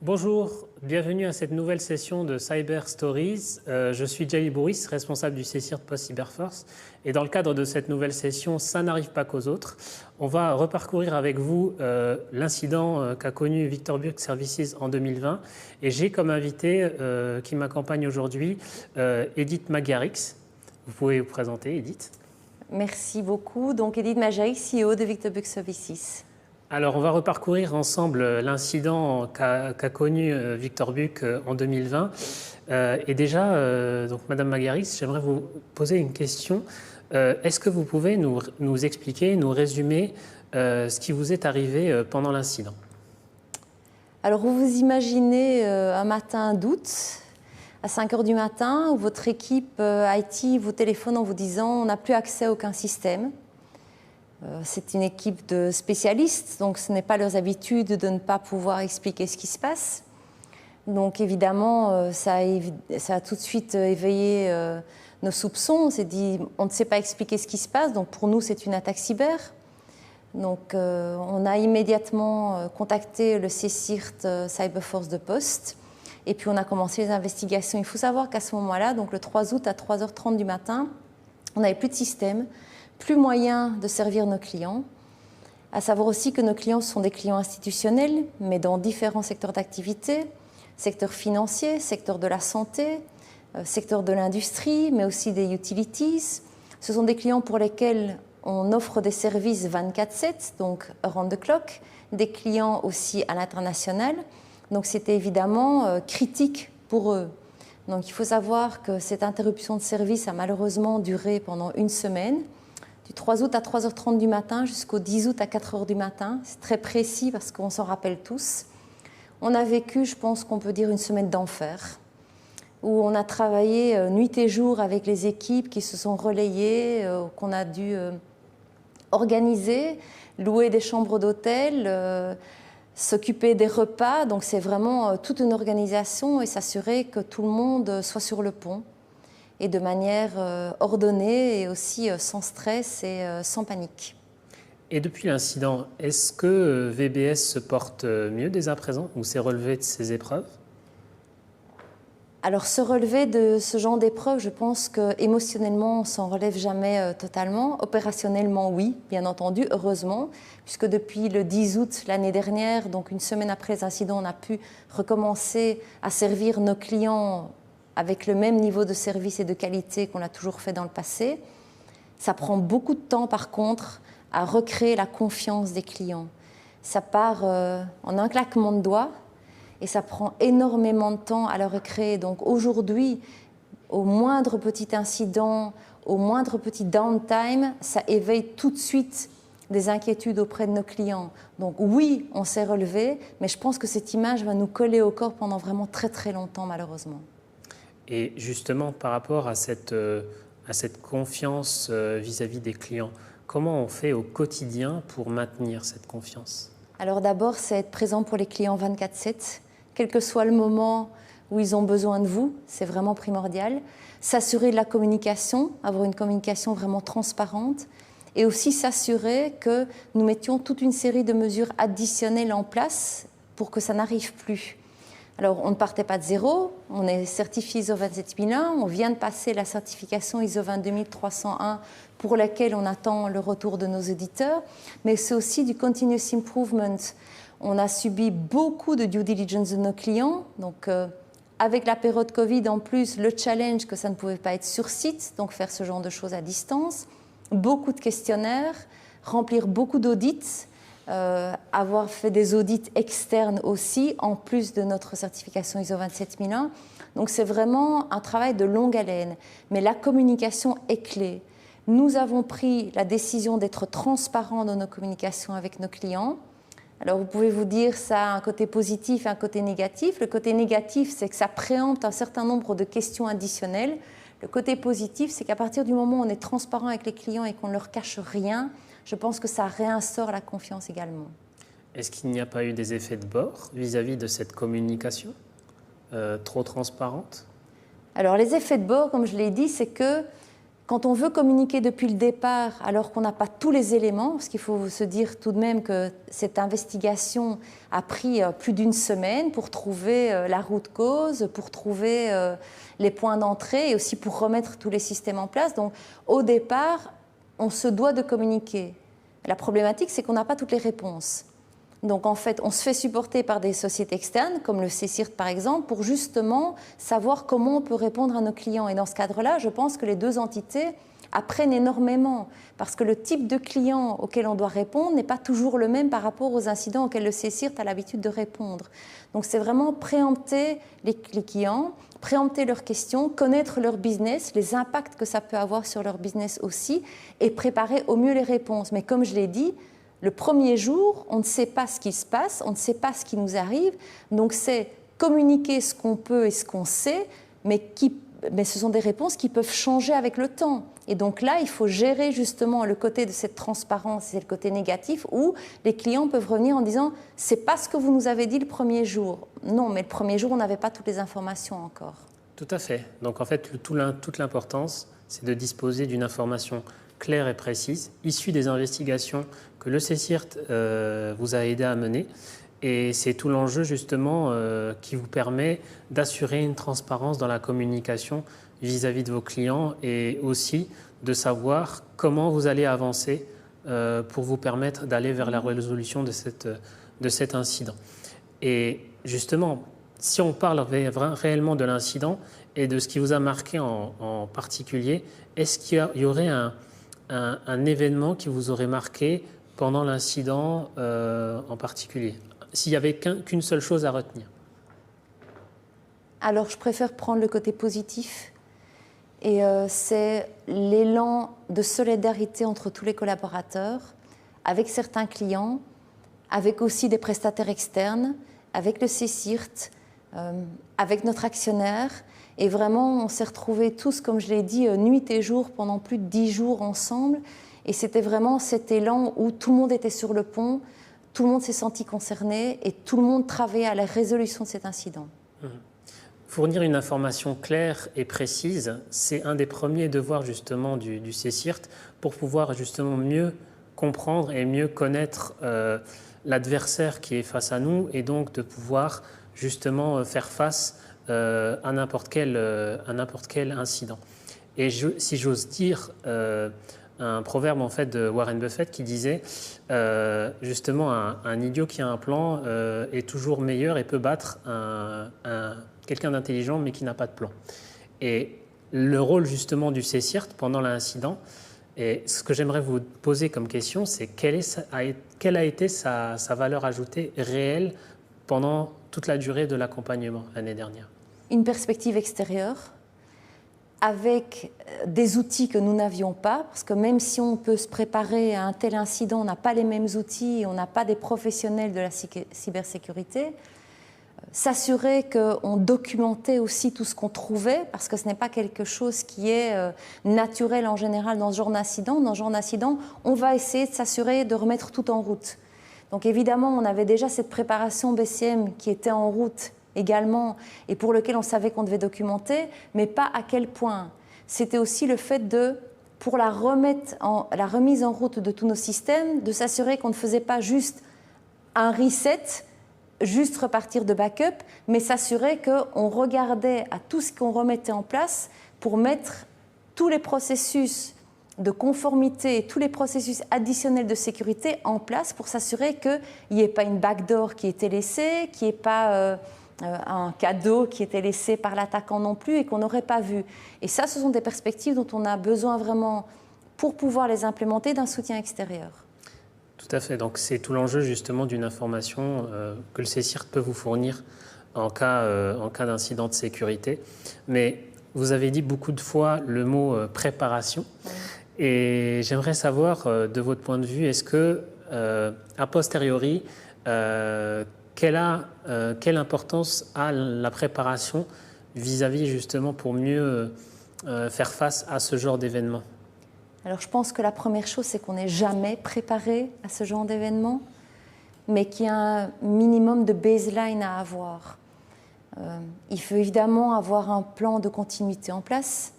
Bonjour, bienvenue à cette nouvelle session de Cyber Stories. Je suis Djali Bouris, responsable du CSIRT Post Cyberforce. Et dans le cadre de cette nouvelle session, ça n'arrive pas qu'aux autres. On va reparcourir avec vous l'incident qu'a connu Victor Buck Services en 2020. Et j'ai comme invité qui m'accompagne aujourd'hui Edith Magiarix. Vous pouvez vous présenter, Edith. Merci beaucoup. Donc Edith Magiarix, CEO de Victor Buck Services. Alors, on va reparcourir ensemble l'incident qu'a connu Victor Buck en 2020. Et déjà, donc, Madame Magiarix, j'aimerais vous poser une question. Est-ce que vous pouvez nous expliquer, nous résumer ce qui vous est arrivé pendant l'incident? Alors, vous vous imaginez un matin d'août, à 5 h du matin, où votre équipe IT vous téléphone en vous disant « on n'a plus accès à aucun système ». C'est une équipe de spécialistes, donc ce n'est pas leurs habitudes de ne pas pouvoir expliquer ce qui se passe. Donc évidemment, ça a tout de suite éveillé nos soupçons. On s'est dit, on ne sait pas expliquer ce qui se passe, donc pour nous, c'est une attaque cyber. Donc on a immédiatement contacté le CSIRT Cyberforce de Poste, et puis on a commencé les investigations. Il faut savoir qu'à ce moment-là, donc le 3 août à 3 h 30 du matin, on n'avait plus de système, plus moyen de servir nos clients. À savoir aussi que nos clients sont des clients institutionnels, mais dans différents secteurs d'activité, secteur financier, secteur de la santé, secteur de l'industrie, mais aussi des utilities. Ce sont des clients pour lesquels on offre des services 24/7, donc around the clock, des clients aussi à l'international. Donc c'était évidemment critique pour eux. Donc il faut savoir que cette interruption de service a malheureusement duré pendant une semaine, du 3 août à 3 h 30 du matin jusqu'au 10 août à 4 h du matin. C'est très précis parce qu'on s'en rappelle tous. On a vécu, je pense qu'on peut dire, une semaine d'enfer, où on a travaillé nuit et jour avec les équipes qui se sont relayées, qu'on a dû organiser, louer des chambres d'hôtel, s'occuper des repas. Donc c'est vraiment toute une organisation et s'assurer que tout le monde soit sur le pont, et de manière ordonnée et aussi sans stress et sans panique. Et depuis l'incident, est-ce que VBS se porte mieux dès à présent ou s'est relevé de ces épreuves? Alors se relever de ce genre d'épreuves, je pense qu'émotionnellement, on ne s'en relève jamais totalement. Opérationnellement, oui, bien entendu, heureusement, puisque depuis le 10 août l'année dernière, donc une semaine après les incidents, on a pu recommencer à servir nos clients avec le même niveau de service et de qualité qu'on l'a toujours fait dans le passé. Ça prend beaucoup de temps, par contre, à recréer la confiance des clients. Ça part en un claquement de doigts et ça prend énormément de temps à le recréer. Donc aujourd'hui, au moindre petit incident, au moindre petit downtime, ça éveille tout de suite des inquiétudes auprès de nos clients. Donc oui, on s'est relevé, mais je pense que cette image va nous coller au corps pendant vraiment très très longtemps, malheureusement. Et justement, par rapport à cette confiance vis-à-vis des clients, comment on fait au quotidien pour maintenir cette confiance? Alors d'abord, c'est être présent pour les clients 24/7, quel que soit le moment où ils ont besoin de vous, c'est vraiment primordial. S'assurer de la communication, avoir une communication vraiment transparente, et aussi s'assurer que nous mettions toute une série de mesures additionnelles en place pour que ça n'arrive plus. Alors, on ne partait pas de zéro, on est certifié ISO 27001, on vient de passer la certification ISO 22301 pour laquelle on attend le retour de nos auditeurs, mais c'est aussi du continuous improvement. On a subi beaucoup de due diligence de nos clients, donc avec la période Covid en plus, le challenge que ça ne pouvait pas être sur site, donc faire ce genre de choses à distance, beaucoup de questionnaires, remplir beaucoup d'audits, avoir fait des audits externes aussi, en plus de notre certification ISO 27001. Donc c'est vraiment un travail de longue haleine. Mais la communication est clé. Nous avons pris la décision d'être transparents dans nos communications avec nos clients. Alors vous pouvez vous dire ça a un côté positif et un côté négatif. Le côté négatif, c'est que ça préempte un certain nombre de questions additionnelles. Le côté positif, c'est qu'à partir du moment où on est transparent avec les clients et qu'on ne leur cache rien, je pense que ça réinstaure la confiance également. Est-ce qu'il n'y a pas eu des effets de bord vis-à-vis de cette communication trop transparente? Alors les effets de bord, comme je l'ai dit, c'est que Quand on veut communiquer depuis le départ, alors qu'on n'a pas tous les éléments, parce qu'il faut se dire tout de même que cette investigation a pris plus d'1 semaine pour trouver la root cause, pour trouver les points d'entrée et aussi pour remettre tous les systèmes en place. Donc, au départ, on se doit de communiquer. La problématique, c'est qu'on n'a pas toutes les réponses. Donc, en fait, on se fait supporter par des sociétés externes, comme le CSIRT par exemple, pour justement savoir comment on peut répondre à nos clients. Et dans ce cadre-là, je pense que les 2 entités apprennent énormément, parce que le type de client auquel on doit répondre n'est pas toujours le même par rapport aux incidents auxquels le CSIRT a l'habitude de répondre. Donc, c'est vraiment préempter les clients, préempter leurs questions, connaître leur business, les impacts que ça peut avoir sur leur business aussi, et préparer au mieux les réponses. Mais comme je l'ai dit, le premier jour, on ne sait pas ce qui se passe, on ne sait pas ce qui nous arrive. Donc, c'est communiquer ce qu'on peut et ce qu'on sait, mais ce sont des réponses qui peuvent changer avec le temps. Et donc là, il faut gérer justement le côté de cette transparence, c'est le côté négatif, où les clients peuvent revenir en disant « c'est pas ce que vous nous avez dit le premier jour ». Non, mais le premier jour, on n'avait pas toutes les informations encore. Tout à fait. Donc en fait, toute l'importance, c'est de disposer d'une information claire et précise, issue des investigations que le CSIRT vous a aidé à mener. Et c'est tout l'enjeu justement qui vous permet d'assurer une transparence dans la communication vis-à-vis de vos clients et aussi de savoir comment vous allez avancer pour vous permettre d'aller vers la résolution de cet incident. Et justement, si on parle réellement de l'incident et de ce qui vous a marqué en particulier, est-ce qu'il y aurait un événement qui vous aurait marqué pendant l'incident en particulier, s'il n'y avait qu'une seule chose à retenir? Alors, je préfère prendre le côté positif. Et c'est l'élan de solidarité entre tous les collaborateurs, avec certains clients, avec aussi des prestataires externes, avec le CSIRT, avec notre actionnaire. Et vraiment, on s'est retrouvés tous, comme je l'ai dit, nuit et jour pendant plus de 10 jours ensemble. Et c'était vraiment cet élan où tout le monde était sur le pont, tout le monde s'est senti concerné et tout le monde travaillait à la résolution de cet incident. Fournir une information claire et précise, c'est un des premiers devoirs justement du CSIRT pour pouvoir justement mieux comprendre et mieux connaître l'adversaire qui est face à nous et donc de pouvoir justement faire face à n'importe quel incident. Et si j'ose dire, un proverbe en fait de Warren Buffett qui disait justement un idiot qui a un plan est toujours meilleur et peut battre quelqu'un d'intelligent mais qui n'a pas de plan. Et le rôle justement du CSIRT pendant l'incident, et ce que j'aimerais vous poser comme question, c'est quelle a été sa valeur ajoutée réelle pendant toute la durée de l'accompagnement l'année dernière? Une perspective extérieure, avec des outils que nous n'avions pas, parce que même si on peut se préparer à un tel incident, on n'a pas les mêmes outils, on n'a pas des professionnels de la cybersécurité. S'assurer qu'on documentait aussi tout ce qu'on trouvait, parce que ce n'est pas quelque chose qui est naturel en général dans ce genre d'incident. Dans ce genre d'incident, on va essayer de s'assurer de remettre tout en route. Donc évidemment, on avait déjà cette préparation BCM qui était en route également et pour lequel on savait qu'on devait documenter, mais pas à quel point. C'était aussi le fait pour la remise en route de tous nos systèmes, de s'assurer qu'on ne faisait pas juste un reset, juste repartir de backup, mais s'assurer qu'on regardait à tout ce qu'on remettait en place pour mettre tous les processus de conformité et tous les processus additionnels de sécurité en place pour s'assurer qu'il n'y ait pas une backdoor qui était laissée, qu'il n'y ait pas un cadeau qui était laissé par l'attaquant non plus et qu'on n'aurait pas vu. Et ça, ce sont des perspectives dont on a besoin vraiment, pour pouvoir les implémenter, d'un soutien extérieur. Tout à fait. Donc, c'est tout l'enjeu justement d'une information que le CSIRT peut vous fournir en cas d'incident de sécurité. Mais vous avez dit beaucoup de fois le mot préparation. Oui. Et j'aimerais savoir, de votre point de vue, est-ce que, a posteriori, quelle importance a la préparation vis-à-vis justement pour mieux faire face à ce genre d'événement? Alors je pense que la première chose, c'est qu'on n'est jamais préparé à ce genre d'événement, mais qu'il y a un minimum de baseline à avoir. Il faut évidemment avoir un plan de continuité en place.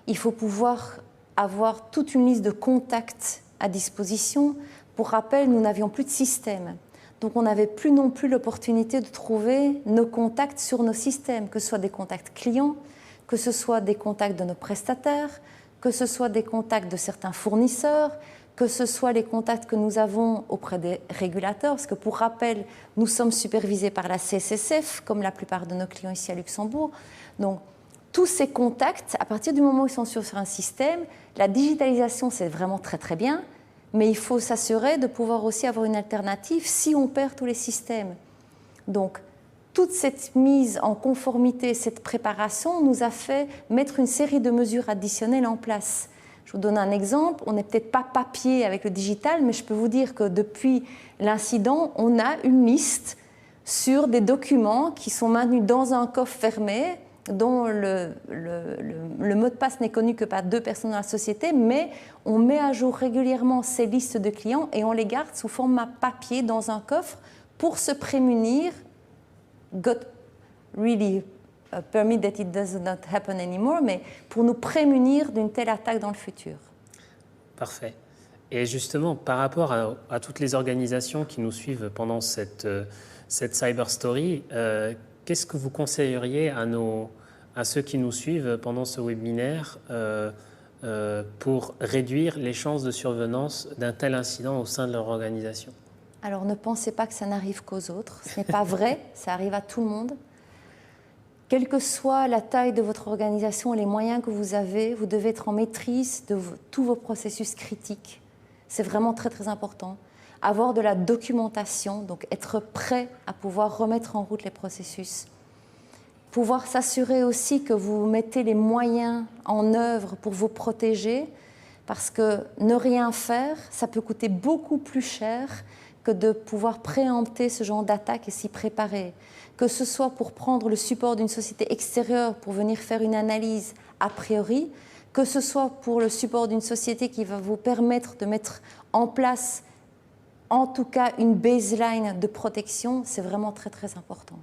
Il faut pouvoir avoir toute une liste de contacts à disposition. Pour rappel, nous n'avions plus de système. Donc on n'avait plus non plus l'opportunité de trouver nos contacts sur nos systèmes, que ce soit des contacts clients, que ce soit des contacts de nos prestataires, que ce soit des contacts de certains fournisseurs, que ce soit les contacts que nous avons auprès des régulateurs, parce que pour rappel, nous sommes supervisés par la CSSF, comme la plupart de nos clients ici à Luxembourg. Donc tous ces contacts, à partir du moment où ils sont sur un système, la digitalisation c'est vraiment très très bien, mais il faut s'assurer de pouvoir aussi avoir une alternative si on perd tous les systèmes. Donc toute cette mise en conformité, cette préparation nous a fait mettre une série de mesures additionnelles en place. Je vous donne un exemple, on n'est peut-être pas papier avec le digital, mais je peux vous dire que depuis l'incident, on a une liste sur des documents qui sont maintenus dans un coffre fermé, dont le mot de passe n'est connu que par 2 personnes dans la société, mais on met à jour régulièrement ces listes de clients et on les garde sous format papier dans un coffre pour se prémunir. God really permit that it does not happen anymore, mais pour nous prémunir d'une telle attaque dans le futur. Parfait. Et justement, par rapport à toutes les organisations qui nous suivent pendant cette Cyber Story, qu'est-ce que vous conseilleriez à ceux qui nous suivent pendant ce webinaire pour réduire les chances de survenance d'un tel incident au sein de leur organisation? Alors ne pensez pas que ça n'arrive qu'aux autres, ce n'est pas vrai, ça arrive à tout le monde. Quelle que soit la taille de votre organisation et les moyens que vous avez, vous devez être en maîtrise de tous vos processus critiques. C'est vraiment très très important. Avoir de la documentation, donc être prêt à pouvoir remettre en route les processus. Pouvoir s'assurer aussi que vous mettez les moyens en œuvre pour vous protéger, parce que ne rien faire, ça peut coûter beaucoup plus cher que de pouvoir préempter ce genre d'attaque et s'y préparer. Que ce soit pour prendre le support d'une société extérieure pour venir faire une analyse a priori, que ce soit pour le support d'une société qui va vous permettre de mettre en place en tout cas une baseline de protection, c'est vraiment très très important.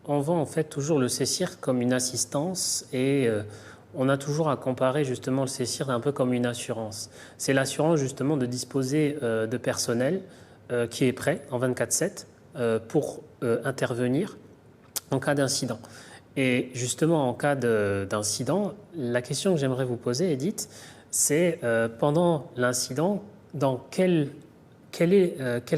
On vend en fait toujours le CSIRT comme une assistance et on a toujours à comparer justement le CSIRT un peu comme une assurance. C'est l'assurance justement de disposer de personnel qui est prêt en 24/7 pour intervenir en cas d'incident. Et justement, en cas d'incident, la question que j'aimerais vous poser, Edith, c'est pendant l'incident, quelles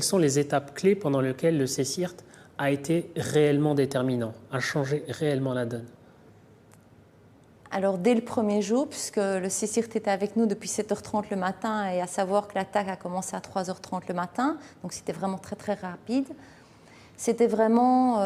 sont les étapes clés pendant lesquelles le CSIRT a été réellement déterminant, a changé réellement la donne? Alors dès le premier jour, puisque le CSIRT était avec nous depuis 7h30 le matin, et à savoir que l'attaque a commencé à 3h30 le matin, donc c'était vraiment très très rapide. C'était vraiment...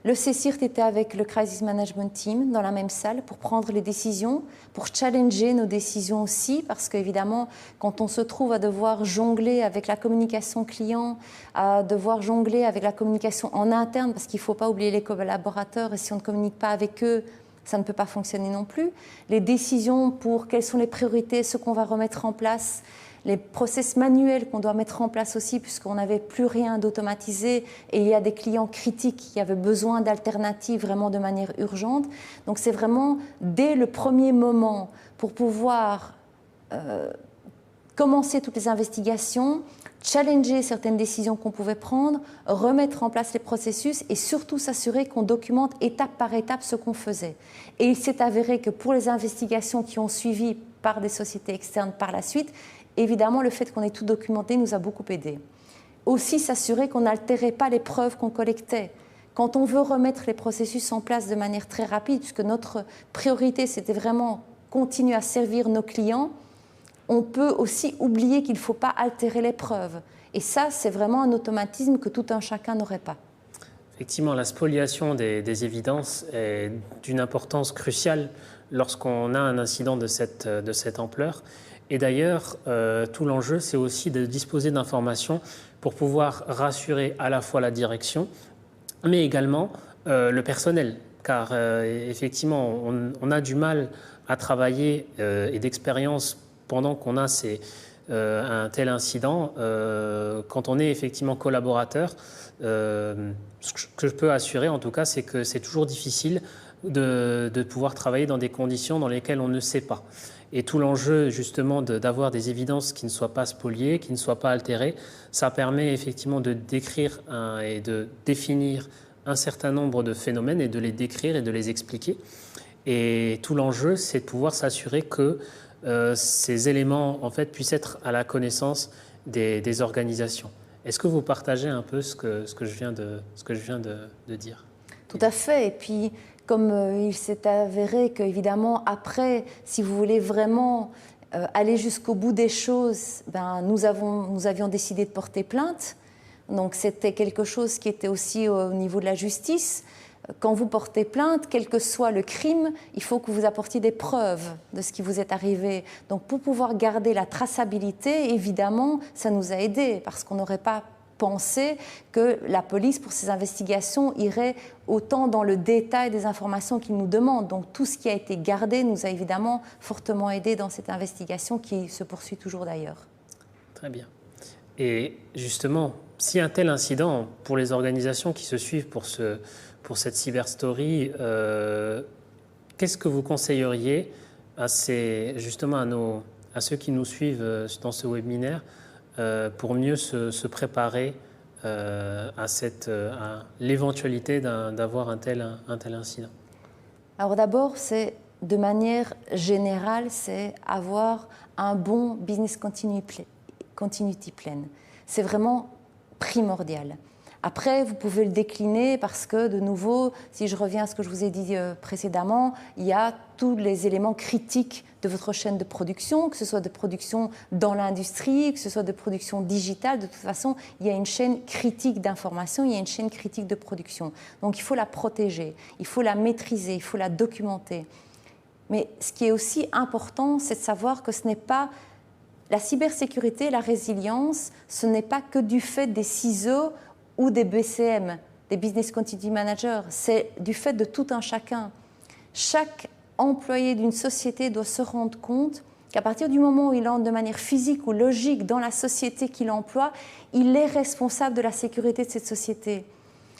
le CSIRT était avec le Crisis Management Team dans la même salle pour prendre les décisions, pour challenger nos décisions aussi, parce qu'évidemment, quand on se trouve à devoir jongler avec la communication client, à devoir jongler avec la communication en interne, parce qu'il ne faut pas oublier les collaborateurs, et si on ne communique pas avec eux, ça ne peut pas fonctionner non plus. Les décisions pour quelles sont les priorités, ce qu'on va remettre en place, les process manuels qu'on doit mettre en place aussi, puisqu'on n'avait plus rien d'automatisé et il y a des clients critiques qui avaient besoin d'alternatives vraiment de manière urgente. Donc c'est vraiment dès le premier moment pour pouvoir commencer toutes les investigations, challenger certaines décisions qu'on pouvait prendre, remettre en place les processus et surtout s'assurer qu'on documente étape par étape ce qu'on faisait. Et il s'est avéré que pour les investigations qui ont suivi par des sociétés externes par la suite, évidemment, le fait qu'on ait tout documenté nous a beaucoup aidé. Aussi, s'assurer qu'on n'altérait pas les preuves qu'on collectait. Quand on veut remettre les processus en place de manière très rapide, puisque notre priorité, c'était vraiment continuer à servir nos clients, on peut aussi oublier qu'il ne faut pas altérer les preuves. Et ça, c'est vraiment un automatisme que tout un chacun n'aurait pas. Effectivement, la spoliation des évidences est d'une importance cruciale lorsqu'on a un incident de cette ampleur. Et d'ailleurs, tout l'enjeu, c'est aussi de disposer d'informations pour pouvoir rassurer à la fois la direction, mais également le personnel. Car effectivement, on a du mal à travailler et d'expérience pendant qu'on a un tel incident. Quand on est effectivement collaborateur, ce que je peux assurer en tout cas, c'est que c'est toujours difficile de pouvoir travailler dans des conditions dans lesquelles on ne sait pas. Et tout l'enjeu justement d'avoir des évidences qui ne soient pas spoliées, qui ne soient pas altérées, ça permet effectivement de décrire et de définir un certain nombre de phénomènes et de les décrire et de les expliquer. Et tout l'enjeu, c'est de pouvoir s'assurer que ces éléments en fait, puissent être à la connaissance des organisations. Est-ce que vous partagez un peu ce que je viens de dire? Tout à fait. Et puis, comme il s'est avéré qu'évidemment, après, si vous voulez vraiment aller jusqu'au bout des choses, nous avions décidé de porter plainte. Donc, c'était quelque chose qui était aussi au niveau de la justice. Quand vous portez plainte, quel que soit le crime, il faut que vous apportiez des preuves de ce qui vous est arrivé. Donc, pour pouvoir garder la traçabilité, évidemment, ça nous a aidés parce qu'on n'aurait pas pensé que la police, pour ses investigations, irait autant dans le détail des informations qu'ils nous demandent. Donc, tout ce qui a été gardé nous a évidemment fortement aidés dans cette investigation qui se poursuit toujours d'ailleurs. Très bien. Et justement, si un tel incident, pour les organisations qui se suivent pour cette cyberstory, qu'est-ce que vous conseilleriez à ceux qui nous suivent dans ce webinaire pour mieux se préparer à l'éventualité d'avoir un tel incident? Alors d'abord, de manière générale, c'est avoir un bon business continuity plan. C'est vraiment primordial. Après, vous pouvez le décliner parce que, de nouveau, si je reviens à ce que je vous ai dit précédemment, il y a tous les éléments critiques de votre chaîne de production, que ce soit de production dans l'industrie, que ce soit de production digitale. De toute façon, il y a une chaîne critique d'information, il y a une chaîne critique de production. Donc, il faut la protéger, il faut la maîtriser, il faut la documenter. Mais ce qui est aussi important, c'est de savoir que ce n'est pas la cybersécurité, la résilience, ce n'est pas que du fait des CISO ou des BCM, des Business Continuity Managers, c'est du fait de tout un chacun. Chaque employé d'une société doit se rendre compte qu'à partir du moment où il entre de manière physique ou logique dans la société qu'il emploie, il est responsable de la sécurité de cette société.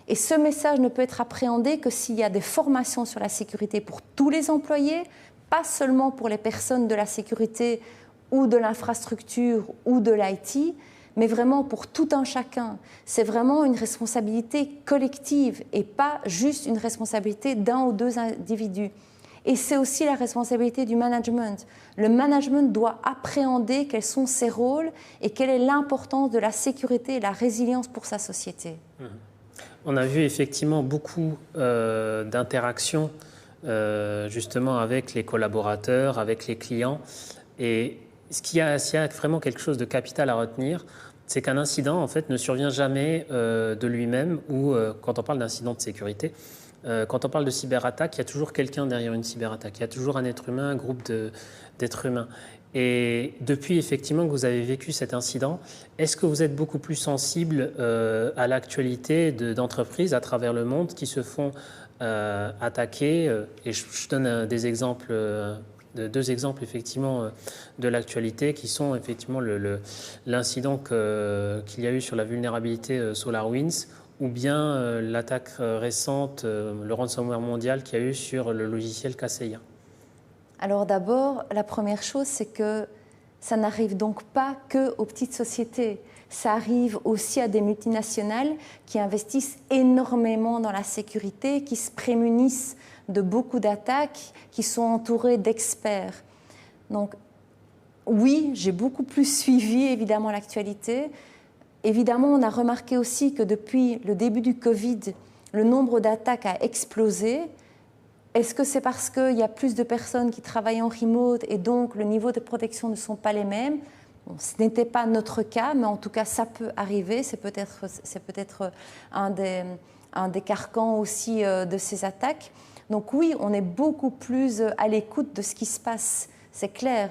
Et ce message ne peut être appréhendé que s'il y a des formations sur la sécurité pour tous les employés, pas seulement pour les personnes de la sécurité ou de l'infrastructure ou de l'IT, mais vraiment pour tout un chacun. C'est vraiment une responsabilité collective et pas juste une responsabilité d'un ou deux individus. Et c'est aussi la responsabilité du management. Le management doit appréhender quels sont ses rôles et quelle est l'importance de la sécurité et la résilience pour sa société. On a vu effectivement beaucoup d'interactions justement avec les collaborateurs, avec les clients. Et s'il y a vraiment quelque chose de capital à retenir, c'est qu'un incident en fait, ne survient jamais de lui-même ou quand on parle d'incident de sécurité, quand on parle de cyberattaque, il y a toujours quelqu'un derrière une cyberattaque. Il y a toujours un être humain, un groupe d'êtres humains. Et depuis effectivement que vous avez vécu cet incident, est-ce que vous êtes beaucoup plus sensible à l'actualité d'entreprises à travers le monde qui se font attaquer et je donne deux exemples effectivement de l'actualité qui sont effectivement l'incident qu'il y a eu sur la vulnérabilité SolarWinds ou bien l'attaque récente, le ransomware mondial qu'il y a eu sur le logiciel Kaseya. Alors d'abord, la première chose, c'est que ça n'arrive donc pas qu'aux petites sociétés. Ça arrive aussi à des multinationales qui investissent énormément dans la sécurité, qui se prémunissent de beaucoup d'attaques, qui sont entourées d'experts. Donc oui, j'ai beaucoup plus suivi évidemment l'actualité. Évidemment, on a remarqué aussi que depuis le début du Covid, le nombre d'attaques a explosé. Est-ce que c'est parce qu'il y a plus de personnes qui travaillent en remote et donc le niveau de protection ne sont pas les mêmes? Bon, ce n'était pas notre cas, mais en tout cas, ça peut arriver. C'est peut-être un des carcans aussi de ces attaques. Donc oui, on est beaucoup plus à l'écoute de ce qui se passe, c'est clair.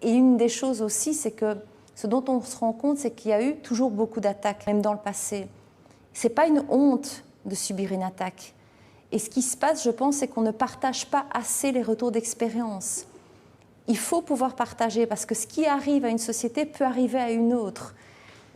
Et une des choses aussi, c'est que ce dont on se rend compte, c'est qu'il y a eu toujours beaucoup d'attaques, même dans le passé. Ce n'est pas une honte de subir une attaque. Et ce qui se passe, je pense, c'est qu'on ne partage pas assez les retours d'expérience. Il faut pouvoir partager parce que ce qui arrive à une société peut arriver à une autre.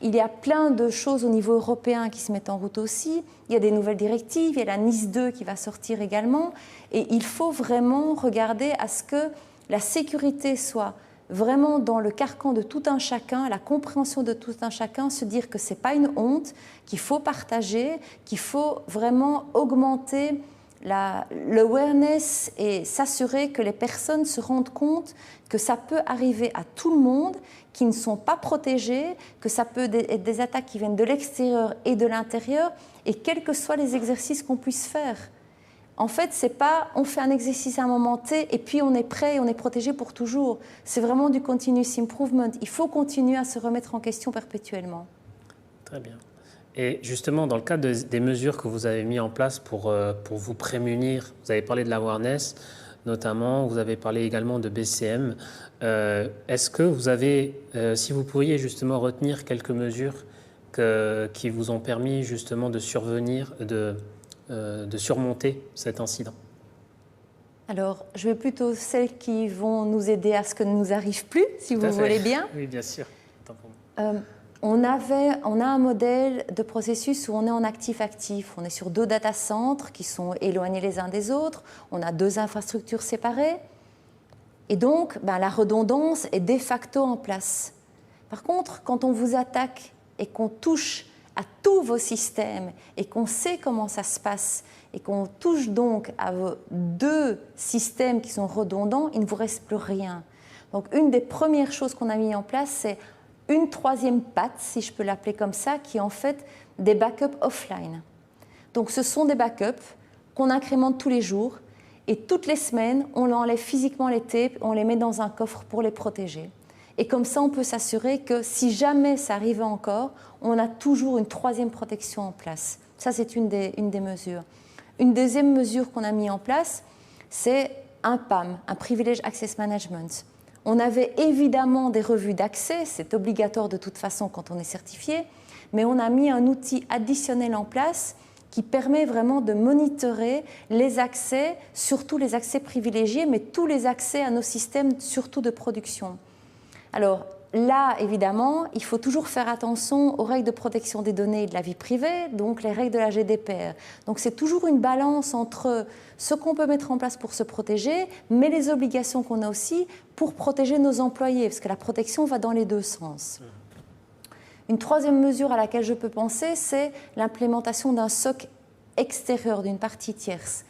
Il y a plein de choses au niveau européen qui se mettent en route aussi. Il y a des nouvelles directives, il y a la NIS 2 qui va sortir également. Et il faut vraiment regarder à ce que la sécurité soit vraiment dans le carcan de tout un chacun, la compréhension de tout un chacun, se dire que ce n'est pas une honte, qu'il faut partager, qu'il faut vraiment augmenter l'awareness et s'assurer que les personnes se rendent compte que ça peut arriver à tout le monde, qui ne sont pas protégés, que ça peut être des attaques qui viennent de l'extérieur et de l'intérieur, et quels que soient les exercices qu'on puisse faire. En fait, c'est pas on fait un exercice à un moment T et puis on est prêt et on est protégé pour toujours. C'est vraiment du continuous improvement. Il faut continuer à se remettre en question perpétuellement. Très bien. Et justement, dans le cadre des mesures que vous avez mises en place pour vous prémunir, vous avez parlé de l'awareness, notamment, vous avez parlé également de BCM. Est-ce que vous avez, si vous pourriez justement retenir quelques mesures qui vous ont permis justement de surmonter cet incident? Alors, je vais plutôt celles qui vont nous aider à ce que ne nous arrive plus, si vous voulez bien. Oui, bien sûr. On a un modèle de processus où on est en actif-actif. On est sur 2 data centres qui sont éloignés les uns des autres. On a 2 infrastructures séparées. Et donc, la redondance est de facto en place. Par contre, quand on vous attaque et qu'on touche à tous vos systèmes et qu'on sait comment ça se passe et qu'on touche donc à vos 2 systèmes qui sont redondants, il ne vous reste plus rien. Donc, une des premières choses qu'on a mis en place, c'est une 3e patte, si je peux l'appeler comme ça, qui est en fait des backups offline. Donc ce sont des backups qu'on incrémente tous les jours et toutes les semaines, on enlève physiquement les tapes, on les met dans un coffre pour les protéger. Et comme ça, on peut s'assurer que si jamais ça arrivait encore, on a toujours une 3e protection en place. Ça, c'est une des mesures. Une deuxième mesure qu'on a mis en place, c'est un PAM, un Privilege Access Management. On avait évidemment des revues d'accès, c'est obligatoire de toute façon quand on est certifié, mais on a mis un outil additionnel en place qui permet vraiment de monitorer les accès, surtout les accès privilégiés, mais tous les accès à nos systèmes, surtout de production. Alors là, évidemment, il faut toujours faire attention aux règles de protection des données et de la vie privée, donc les règles de la GDPR. Donc c'est toujours une balance entre ce qu'on peut mettre en place pour se protéger, mais les obligations qu'on a aussi pour protéger nos employés, parce que la protection va dans les 2 sens. Une 3e mesure à laquelle je peux penser, c'est l'implémentation d'un SOC extérieur, d'une partie tierce.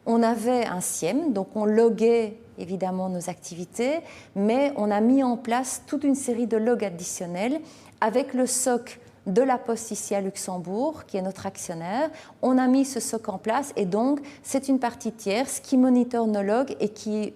On avait un SIEM, donc on loguait évidemment nos activités, mais on a mis en place toute une série de logs additionnels avec le SOC de la Poste ici à Luxembourg, qui est notre actionnaire. On a mis ce SOC en place et donc c'est une partie tierce qui monitore nos logs et qui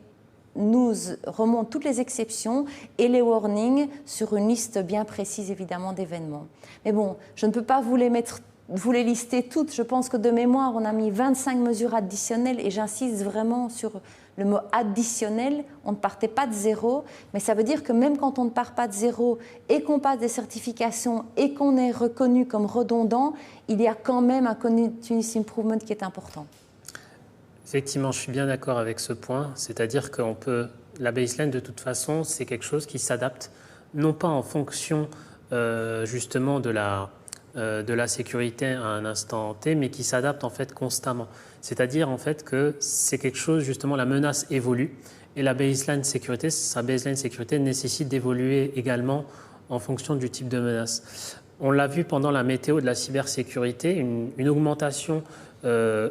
nous remonte toutes les exceptions et les warnings sur une liste bien précise évidemment d'événements. Mais bon, je ne peux pas vous les lister toutes. Je pense que de mémoire, on a mis 25 mesures additionnelles et j'insiste vraiment sur le mot additionnel. On ne partait pas de zéro, mais ça veut dire que même quand on ne part pas de zéro et qu'on passe des certifications et qu'on est reconnu comme redondant, il y a quand même un continuous improvement qui est important. Effectivement, je suis bien d'accord avec ce point. C'est-à-dire que la baseline, de toute façon, c'est quelque chose qui s'adapte, non pas en fonction justement de la sécurité à un instant T, mais qui s'adapte en fait constamment. C'est-à-dire en fait que c'est quelque chose, justement, la menace évolue et sa baseline sécurité nécessite d'évoluer également en fonction du type de menace. On l'a vu pendant la météo de la cybersécurité, une augmentation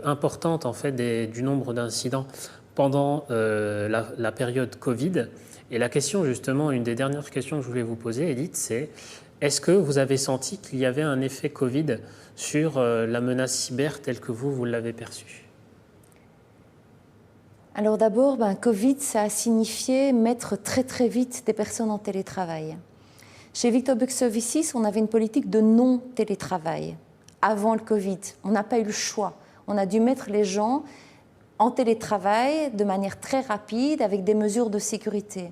importante en fait du nombre d'incidents pendant la période Covid. Et la question, justement, une des dernières questions que je voulais vous poser, Edith, c'est: est-ce que vous avez senti qu'il y avait un effet Covid sur la menace cyber telle que vous l'avez perçue? Alors d'abord, Covid, ça a signifié mettre très très vite des personnes en télétravail. Chez Victor Buck Services, on avait une politique de non-télétravail avant le Covid. On n'a pas eu le choix. On a dû mettre les gens en télétravail de manière très rapide avec des mesures de sécurité.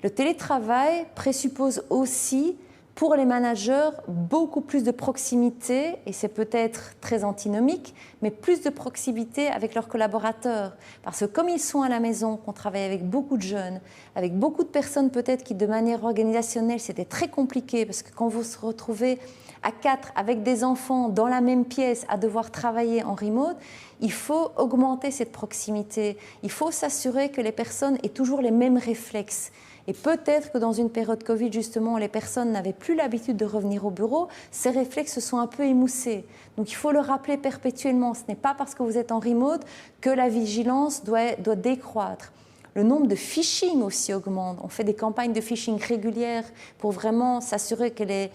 Le télétravail présuppose aussi Pour les managers, beaucoup plus de proximité, et c'est peut-être très antinomique, mais plus de proximité avec leurs collaborateurs. Parce que comme ils sont à la maison, qu'on travaille avec beaucoup de jeunes, avec beaucoup de personnes peut-être qui de manière organisationnelle, c'était très compliqué, parce que quand vous se retrouvez à 4 avec des enfants dans la même pièce à devoir travailler en remote, il faut augmenter cette proximité. Il faut s'assurer que les personnes aient toujours les mêmes réflexes. Et peut-être que dans une période Covid, justement, les personnes n'avaient plus l'habitude de revenir au bureau, ces réflexes se sont un peu émoussés. Donc il faut le rappeler perpétuellement. Ce n'est pas parce que vous êtes en remote que la vigilance doit décroître. Le nombre de phishing aussi augmente. On fait des campagnes de phishing régulières pour vraiment s'assurer que les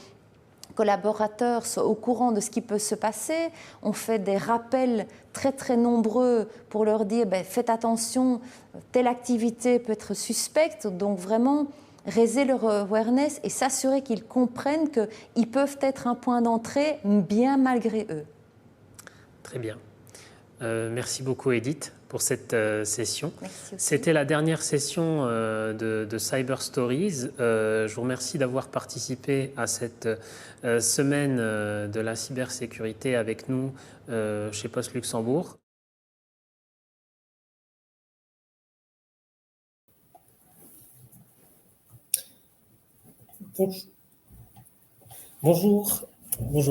collaborateurs soient au courant de ce qui peut se passer. On fait des rappels très très nombreux pour leur dire faites attention, telle activité peut être suspecte. Donc vraiment raiser leur awareness et s'assurer qu'ils comprennent qu'ils peuvent être un point d'entrée bien malgré eux. Très bien. Merci beaucoup Edith pour cette session. Merci aussi. C'était la dernière session de Cyber Stories. Je vous remercie d'avoir participé à cette semaine de la cybersécurité avec nous chez Post Luxembourg. Bonjour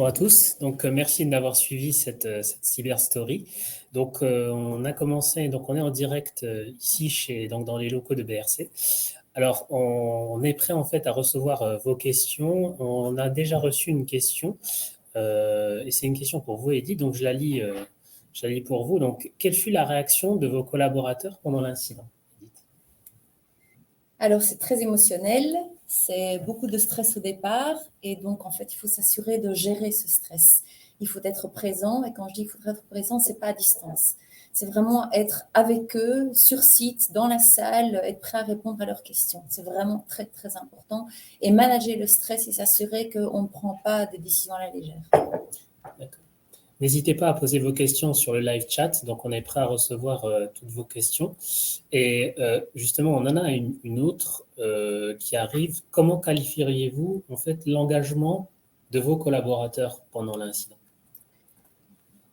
à tous. Donc, merci d'avoir suivi cette Cyber Story. Donc, on a commencé, donc on est en direct ici dans les locaux de BRC. Alors, on est prêt en fait à recevoir vos questions. On a déjà reçu une question et c'est une question pour vous, Edith. Donc, je la lis pour vous. Donc, quelle fut la réaction de vos collaborateurs pendant l'incident, Edith? Alors, c'est très émotionnel. C'est beaucoup de stress au départ et donc en fait il faut s'assurer de gérer ce stress. Il faut être présent et quand je dis qu'il faut être présent, c'est pas à distance. C'est vraiment être avec eux sur site, dans la salle, être prêt à répondre à leurs questions. C'est vraiment très très important et manager le stress et s'assurer qu'on ne prend pas des décisions à la légère. D'accord. N'hésitez pas à poser vos questions sur le live chat, donc on est prêt à recevoir toutes vos questions. Et justement, on en a une autre qui arrive. Comment qualifieriez-vous en fait l'engagement de vos collaborateurs pendant l'incident?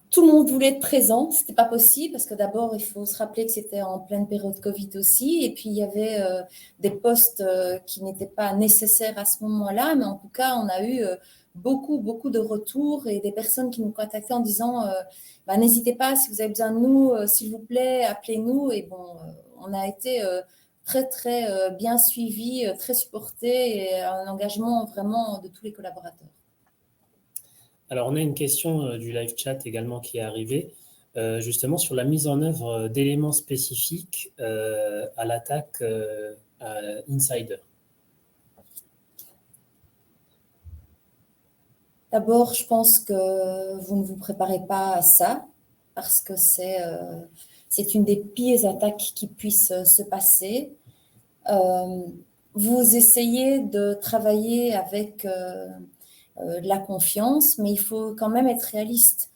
Tout le monde voulait être présent, c'était pas possible parce que d'abord il faut se rappeler que c'était en pleine période Covid aussi et puis il y avait des postes qui n'étaient pas nécessaires à ce moment-là, mais en tout cas on a eu beaucoup de retours et des personnes qui nous contactaient en disant n'hésitez pas si vous avez besoin de nous, s'il vous plaît, appelez-nous et bon, on a été très bien suivis, très supportés et un engagement vraiment de tous les collaborateurs. Alors, on a une question du live chat également qui est arrivée, justement sur la mise en œuvre d'éléments spécifiques à l'attaque Insider. D'abord, je pense que vous ne vous préparez pas à ça parce que c'est une des pires attaques qui puissent se passer. Vous essayez de travailler avec la confiance, mais il faut quand même être réaliste.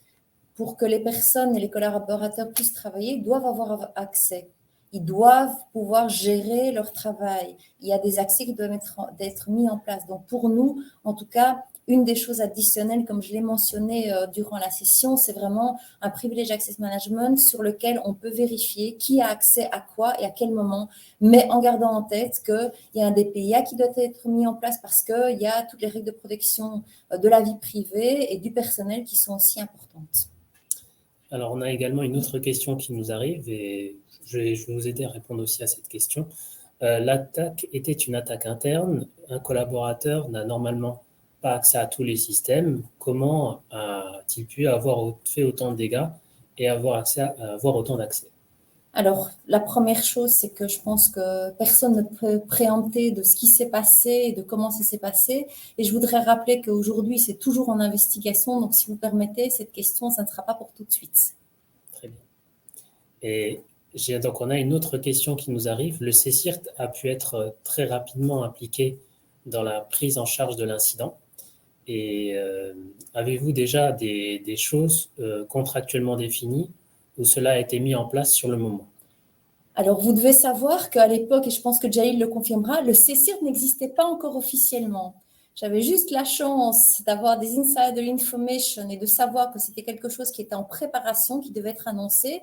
Pour que les personnes et les collaborateurs puissent travailler, ils doivent avoir accès. Ils doivent pouvoir gérer leur travail. Il y a des accès qui doivent être mis en place. Donc pour nous, en tout cas, une des choses additionnelles, comme je l'ai mentionné durant la session, c'est vraiment un privilège access management sur lequel on peut vérifier qui a accès à quoi et à quel moment, mais en gardant en tête qu'il y a un DPIA qui doit être mis en place parce qu'il y a toutes les règles de protection de la vie privée et du personnel qui sont aussi importantes. Alors, on a également une autre question qui nous arrive et je vais vous aider à répondre aussi à cette question. L'attaque était une attaque interne. Un collaborateur n'a normalement pas accès à tous les systèmes. Comment a-t-il pu avoir fait autant de dégâts et avoir autant d'accès? Alors, la première chose, c'est que je pense que personne ne peut préempter de ce qui s'est passé et de comment ça s'est passé. Et je voudrais rappeler qu'aujourd'hui, c'est toujours en investigation. Donc, si vous permettez, cette question, ça ne sera pas pour tout de suite. Très bien. Et donc, on a une autre question qui nous arrive. Le CSIRT a pu être très rapidement impliqué dans la prise en charge de l'incident. Et avez-vous déjà des choses contractuellement définies où cela a été mis en place sur le moment? Alors, vous devez savoir qu'à l'époque, et je pense que Jaïl le confirmera, le CSIRT n'existait pas encore officiellement. J'avais juste la chance d'avoir des insider information et de savoir que c'était quelque chose qui était en préparation, qui devait être annoncé.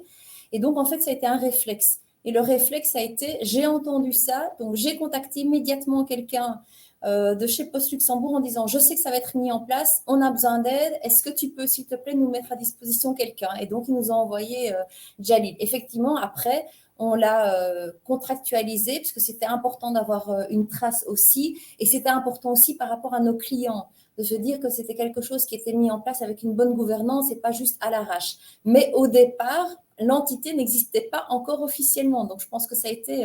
Et donc, en fait, ça a été un réflexe. Et le réflexe a été, j'ai entendu ça, donc j'ai contacté immédiatement quelqu'un de chez Post Luxembourg en disant, je sais que ça va être mis en place, on a besoin d'aide, est-ce que tu peux, s'il te plaît, nous mettre à disposition quelqu'un? Et donc, ils nous ont envoyé Jalil. Effectivement, après, on l'a contractualisé parce que c'était important d'avoir une trace aussi. Et c'était important aussi par rapport à nos clients, de se dire que c'était quelque chose qui était mis en place avec une bonne gouvernance et pas juste à l'arrache. Mais au départ, l'entité n'existait pas encore officiellement. Donc, je pense que ça a été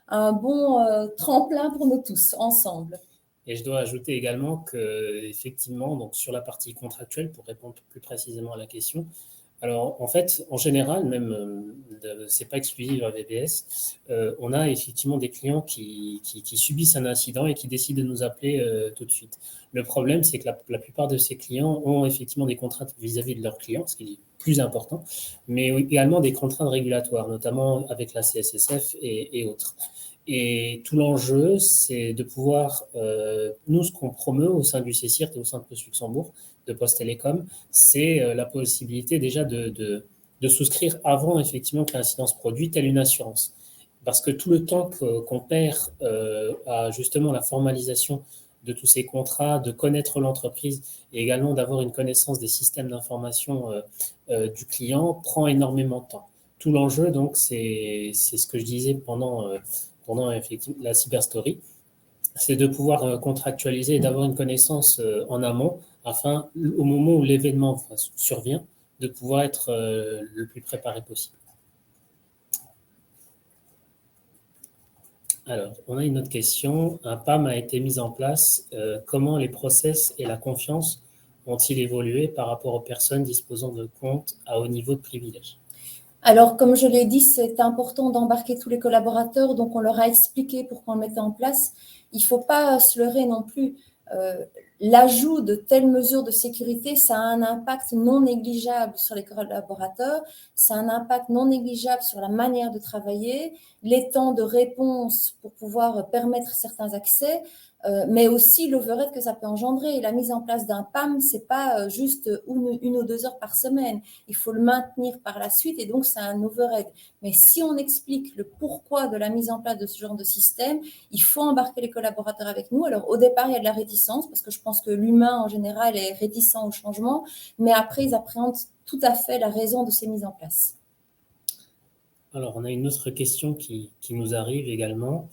un bon tremplin pour nous tous, ensemble. Et je dois ajouter également que, effectivement, donc sur la partie contractuelle, pour répondre plus précisément à la question, alors en fait, en général, même, c'est pas exclusif à VBS, on a effectivement des clients qui subissent un incident et qui décident de nous appeler tout de suite. Le problème, c'est que la plupart de ces clients ont effectivement des contraintes vis-à-vis de leurs clients, ce qui est plus important, mais également des contraintes régulatoires, notamment avec la CSSF et autres. Et tout l'enjeu, c'est de pouvoir, nous, ce qu'on promeut au sein du CSIRT et au sein de Post Luxembourg, de Post Télécom, c'est la possibilité déjà de souscrire avant effectivement que l'incident se produise, telle une assurance. Parce que tout le temps qu'on perd à justement la formalisation de tous ces contrats, de connaître l'entreprise et également d'avoir une connaissance des systèmes d'information du client prend énormément de temps. Tout l'enjeu, donc, c'est ce que je disais pendant effectivement la cyberstory, c'est de pouvoir contractualiser et d'avoir une connaissance en amont afin, au moment où l'événement survient, de pouvoir être le plus préparé possible. Alors, on a une autre question. Un PAM a été mis en place. Comment les process et la confiance ont-ils évolué par rapport aux personnes disposant de comptes à haut niveau de privilèges? Alors, comme je l'ai dit, c'est important d'embarquer tous les collaborateurs, donc on leur a expliqué pourquoi on le mettait en place. Il ne faut pas se leurrer non plus. L'ajout de telles mesures de sécurité, ça a un impact non négligeable sur les collaborateurs, ça a un impact non négligeable sur la manière de travailler, les temps de réponse pour pouvoir permettre certains accès, mais aussi l'overhead que ça peut engendrer. Et la mise en place d'un PAM, ce n'est pas juste une ou 2 heures par semaine. Il faut le maintenir par la suite et donc c'est un overhead. Mais si on explique le pourquoi de la mise en place de ce genre de système, il faut embarquer les collaborateurs avec nous. Alors au départ, il y a de la réticence parce que je pense que l'humain en général est réticent au changement, mais après, ils appréhendent tout à fait la raison de ces mises en place. Alors, on a une autre question qui nous arrive également.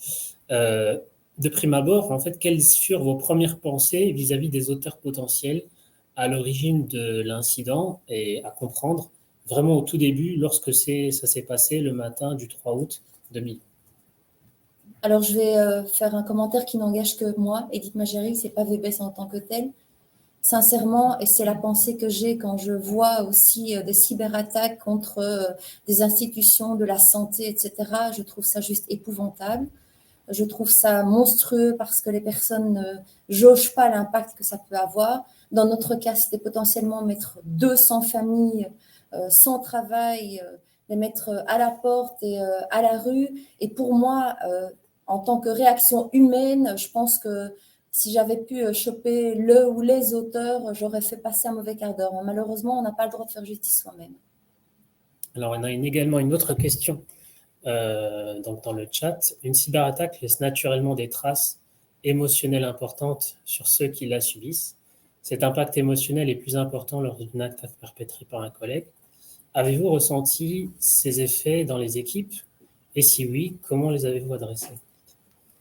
De prime abord, en fait, quelles furent vos premières pensées vis-à-vis des auteurs potentiels à l'origine de l'incident et à comprendre vraiment au tout début lorsque ça s'est passé le matin du 3 août 2000? Alors, je vais faire un commentaire qui n'engage que moi, Edith Magéry, ce n'est pas VBS en tant que tel. Sincèrement, et c'est la pensée que j'ai quand je vois aussi des cyberattaques contre des institutions de la santé, etc., je trouve ça juste épouvantable. Je trouve ça monstrueux parce que les personnes ne jaugent pas l'impact que ça peut avoir. Dans notre cas, c'était potentiellement mettre 200 familles sans travail, les mettre à la porte et à la rue. Et pour moi, en tant que réaction humaine, je pense que si j'avais pu choper le ou les auteurs, j'aurais fait passer un mauvais quart d'heure. Malheureusement, on n'a pas le droit de faire justice soi-même. Alors, on a également une autre question donc dans le chat. Une cyberattaque laisse naturellement des traces émotionnelles importantes sur ceux qui la subissent. Cet impact émotionnel est plus important lors d'une attaque perpétrée par un collègue. Avez-vous ressenti ces effets dans les équipes? Et si oui, comment les avez-vous adressés?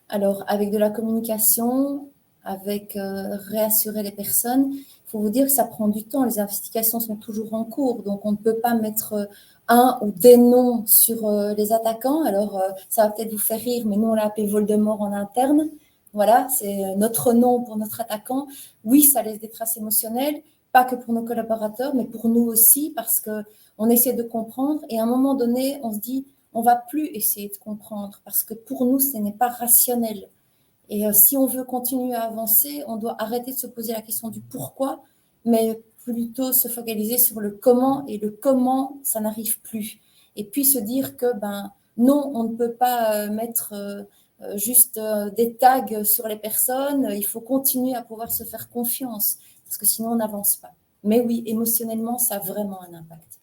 Alors, avec de la communication, avec réassurer les personnes, il faut vous dire que ça prend du temps. Les investigations sont toujours en cours, donc on ne peut pas mettre un ou des noms sur les attaquants. Alors, ça va peut-être vous faire rire, mais nous, on l'a appelé Voldemort en interne. Voilà, c'est notre nom pour notre attaquant. Oui, ça laisse des traces émotionnelles, pas que pour nos collaborateurs, mais pour nous aussi, parce qu'on essaie de comprendre. Et à un moment donné, on se dit, on ne va plus essayer de comprendre, parce que pour nous, ce n'est pas rationnel. Et si on veut continuer à avancer, on doit arrêter de se poser la question du pourquoi, mais plutôt se focaliser sur le comment, et le comment, ça n'arrive plus. Et puis se dire que, non, on ne peut pas mettre juste des tags sur les personnes. Il faut continuer à pouvoir se faire confiance parce que sinon on n'avance pas. Mais oui, émotionnellement, ça a vraiment un impact.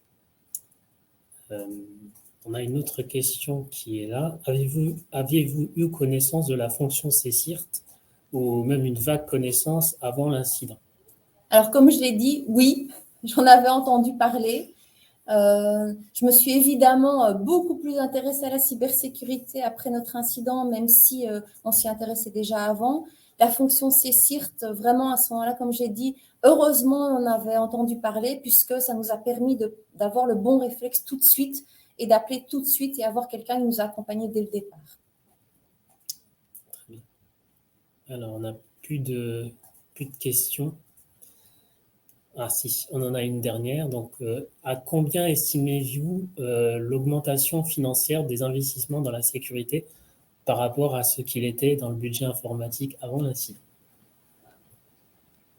On a une autre question qui est là. Aviez-vous eu connaissance de la fonction CSIRT ou même une vague connaissance avant l'incident? Alors, comme je l'ai dit, oui, j'en avais entendu parler. Je me suis évidemment beaucoup plus intéressée à la cybersécurité après notre incident, même si on s'y intéressait déjà avant. La fonction CSIRT, vraiment à ce moment-là, comme j'ai dit, heureusement, on avait entendu parler puisque ça nous a permis d'avoir le bon réflexe tout de suite et d'appeler tout de suite et avoir quelqu'un qui nous a accompagnés dès le départ. Très bien. Alors, on n'a plus de questions. Ah si, on en a une dernière. Donc, à combien estimez-vous l'augmentation financière des investissements dans la sécurité par rapport à ce qu'il était dans le budget informatique avant l'incident?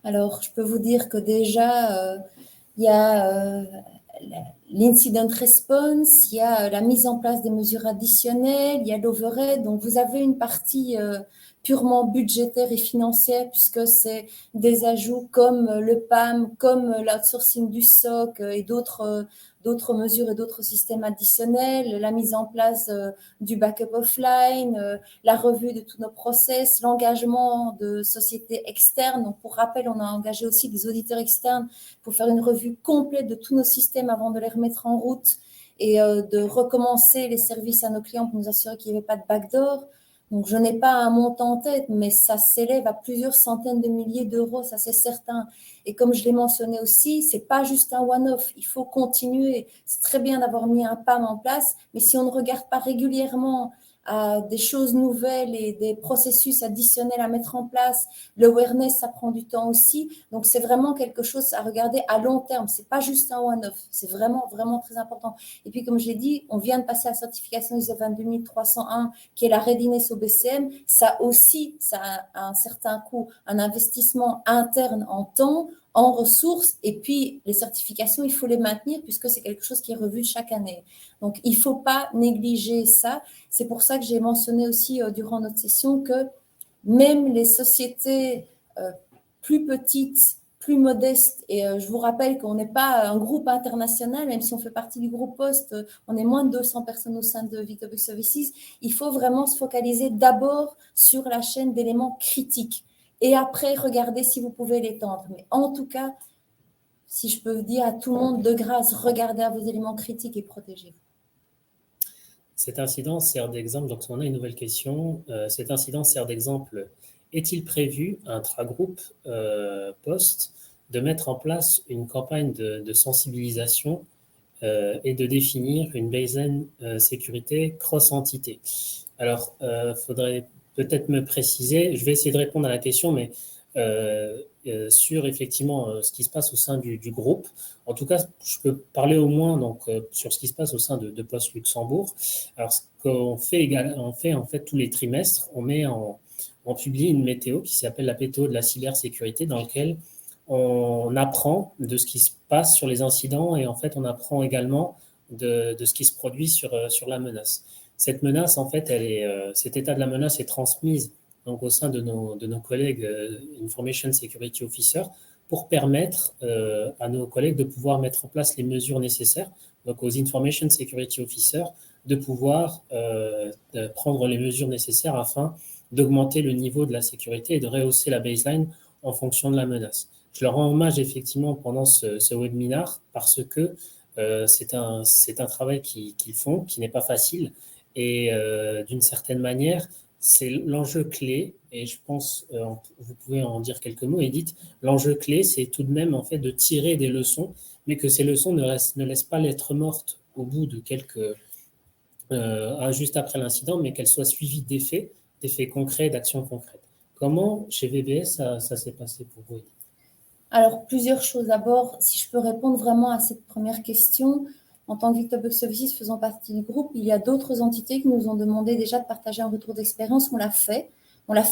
Alors, je peux vous dire que déjà, il y a l'incident response, il y a la mise en place des mesures additionnelles, il y a l'overhead. Donc, vous avez une partie purement budgétaire et financière puisque c'est des ajouts comme le PAM, comme l'outsourcing du SOC et d'autres mesures et d'autres systèmes additionnels, la mise en place du backup offline, la revue de tous nos process, l'engagement de sociétés externes. Donc, pour rappel, on a engagé aussi des auditeurs externes pour faire une revue complète de tous nos systèmes avant de les remettre en route et de recommencer les services à nos clients pour nous assurer qu'il n'y avait pas de backdoor. Donc, je n'ai pas un montant en tête, mais ça s'élève à plusieurs centaines de milliers d'euros, ça c'est certain. Et comme je l'ai mentionné aussi, c'est pas juste un one-off, il faut continuer. C'est très bien d'avoir mis un PAM en place, mais si on ne regarde pas régulièrement à des choses nouvelles et des processus additionnels à mettre en place, l'awareness, ça prend du temps aussi. Donc, c'est vraiment quelque chose à regarder à long terme. C'est pas juste un one-off. C'est vraiment, vraiment très important. Et puis, comme j'ai dit, on vient de passer la certification ISO 22301, qui est la readiness au BCM. Ça aussi, ça a un certain coût, un investissement interne en temps, en ressources, et puis les certifications, il faut les maintenir puisque c'est quelque chose qui est revu chaque année. Donc, il ne faut pas négliger ça. C'est pour ça que j'ai mentionné aussi durant notre session que même les sociétés plus petites, plus modestes, et je vous rappelle qu'on n'est pas un groupe international, même si on fait partie du groupe Post, on est moins de 200 personnes au sein de Victobuck Services, il faut vraiment se focaliser d'abord sur la chaîne d'éléments critiques. Et après, regardez si vous pouvez l'étendre. Mais en tout cas, si je peux dire à tout le monde, de grâce, regardez à vos éléments critiques et protégez-vous. Cet incident sert d'exemple, donc on a une nouvelle question. Cet incident sert d'exemple. Est-il prévu, intra-groupe Post, de mettre en place une campagne de sensibilisation et de définir une baseline sécurité cross-entité? Alors, faudrait peut-être me préciser, je vais essayer de répondre à la question, mais sur effectivement ce qui se passe au sein du groupe. En tout cas, je peux parler au moins donc, sur ce qui se passe au sein de Post Luxembourg. Alors, ce qu'on fait, on fait en fait tous les trimestres, on publie une météo qui s'appelle la météo de la cybersécurité, dans laquelle on apprend de ce qui se passe sur les incidents et en fait, on apprend également de ce qui se produit sur la menace. Cette menace, en fait, cet état de la menace est transmise donc au sein de nos collègues Information Security Officer pour permettre à nos collègues de pouvoir mettre en place les mesures nécessaires, donc aux Information Security Officer, de pouvoir de prendre les mesures nécessaires afin d'augmenter le niveau de la sécurité et de rehausser la baseline en fonction de la menace. Je leur rends hommage effectivement pendant ce webinaire parce que c'est un travail qu'ils font, qui n'est pas facile et d'une certaine manière, c'est l'enjeu clé, et je pense, vous pouvez en dire quelques mots, Edith, l'enjeu clé, c'est tout de même en fait de tirer des leçons, mais que ces leçons ne laissent pas l'être morte au bout de juste après l'incident, mais qu'elles soient suivies d'effets concrets, d'actions concrètes. Comment, chez VBS, ça s'est passé pour vous, Edith? Alors, plusieurs choses. D'abord, si je peux répondre vraiment à cette première question, en tant que Victobuck Services faisant partie du groupe, il y a d'autres entités qui nous ont demandé déjà de partager un retour d'expérience. On l'a fait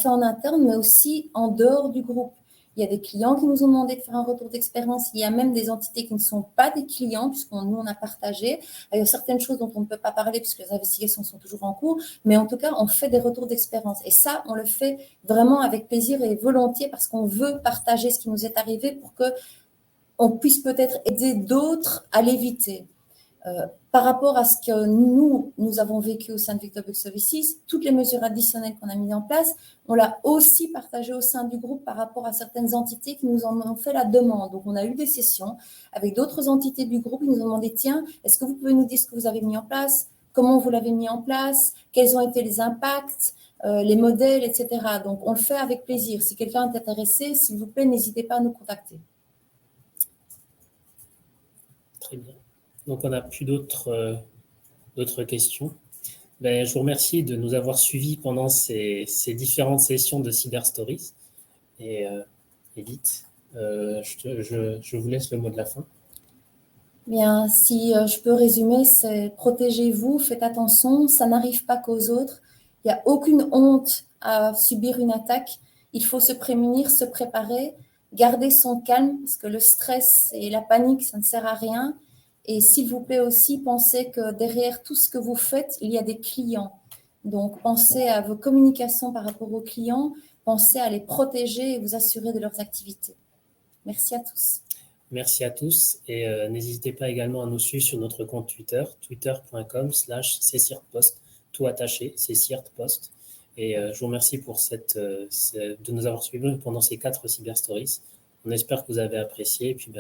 en interne, mais aussi en dehors du groupe. Il y a des clients qui nous ont demandé de faire un retour d'expérience. Il y a même des entités qui ne sont pas des clients, puisqu'on on a partagé. Il y a certaines choses dont on ne peut pas parler, puisque les investigations sont toujours en cours. Mais en tout cas, on fait des retours d'expérience. Et ça, on le fait vraiment avec plaisir et volontiers, parce qu'on veut partager ce qui nous est arrivé pour qu'on puisse peut-être aider d'autres à l'éviter. Par rapport à ce que nous avons vécu au sein de Victor Buck Services, toutes les mesures additionnelles qu'on a mises en place, on l'a aussi partagé au sein du groupe par rapport à certaines entités qui nous en ont fait la demande. Donc, on a eu des sessions avec d'autres entités du groupe qui nous ont demandé, tiens, est-ce que vous pouvez nous dire ce que vous avez mis en place, comment vous l'avez mis en place, quels ont été les impacts, les modèles, etc. Donc, on le fait avec plaisir. Si quelqu'un est intéressé, s'il vous plaît, n'hésitez pas à nous contacter. Très bien. Donc, on n'a plus d'autres questions. Je vous remercie de nous avoir suivis pendant ces différentes sessions de Cyber Stories. Et Edith, je vous laisse le mot de la fin. Bien, si je peux résumer, c'est protégez-vous, faites attention, ça n'arrive pas qu'aux autres. Il n'y a aucune honte à subir une attaque. Il faut se prémunir, se préparer, garder son calme, parce que le stress et la panique, ça ne sert à rien. Et s'il vous plaît aussi, pensez que derrière tout ce que vous faites, il y a des clients. Donc, pensez à vos communications par rapport aux clients, pensez à les protéger et vous assurer de leurs activités. Merci à tous. Merci à tous et n'hésitez pas également à nous suivre sur notre compte Twitter, twitter.com/ccirtpost, tout attaché, ccirtpost. Et je vous remercie de nous avoir suivis pendant ces 4 Cyber Stories. On espère que vous avez apprécié et puis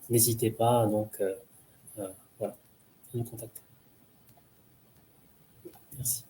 n'hésitez pas donc voilà, à nous contacter. Merci.